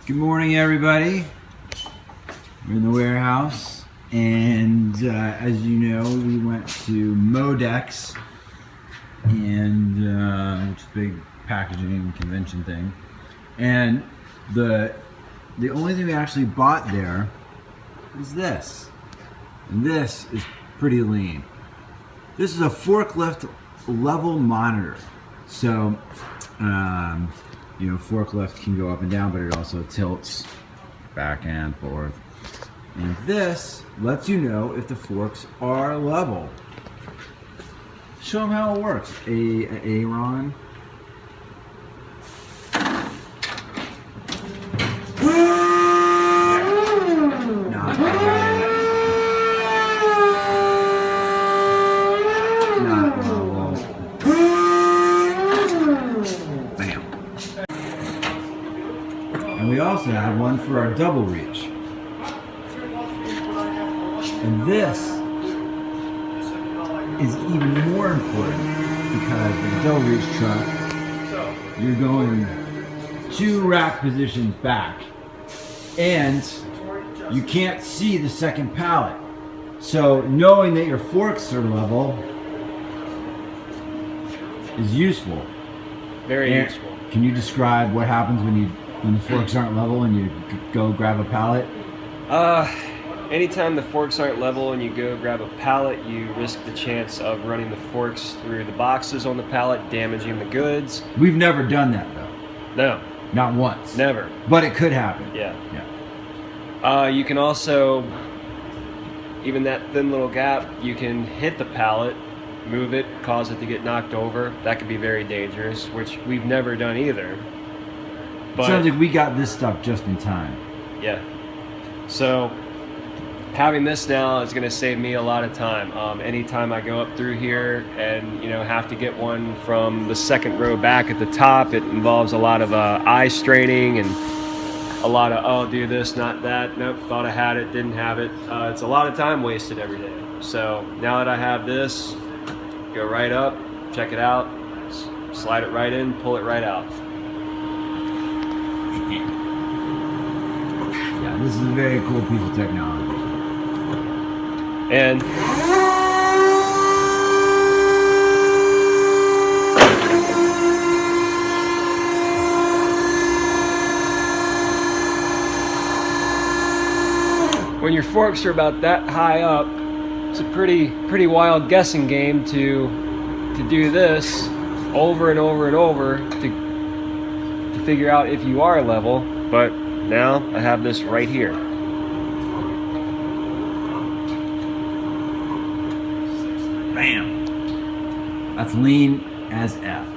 Good morning, everybody. We're in the warehouse, and as you know, we went to Modex, and which is a big packaging convention thing. And the only thing we actually bought there is this, and this is pretty lean. This is a forklift level monitor, so. You know, forklift can go up and down, but it also tilts back and forth. And this lets you know if the forks are level. Show them how it works. Aaron. Not level. Bam. And we also have one for our double reach. And this is even more important because with the double reach truck, you're going 2 rack positions back and you can't see the second pallet. So knowing that your forks are level is useful. Very useful. Can you describe what happens when the forks aren't level and you go grab a pallet? Anytime the forks aren't level and you go grab a pallet, you risk the chance of running the forks through the boxes on the pallet, damaging the goods. We've never done that though. No. Not once. Never. But it could happen. Yeah. You can also, even that thin little gap, you can hit the pallet, move it, cause it to get knocked over. That could be very dangerous, which we've never done either. But, sounds like we got this stuff just in time. Yeah. So having this now is going to save me a lot of time. Anytime I go up through here and have to get one from the second row back at the top, it involves a lot of eye straining and a lot of, oh, do this, not that. Nope, thought I had it, didn't have it. It's a lot of time wasted every day. So now that I have this, go right up, check it out, slide it right in, pull it right out. Yeah, this is a very cool piece of technology. And when your forks are about that high up, it's a pretty wild guessing game to do this over and over and over to figure out if you are level. But now I have this right here. Bam! That's lean as F.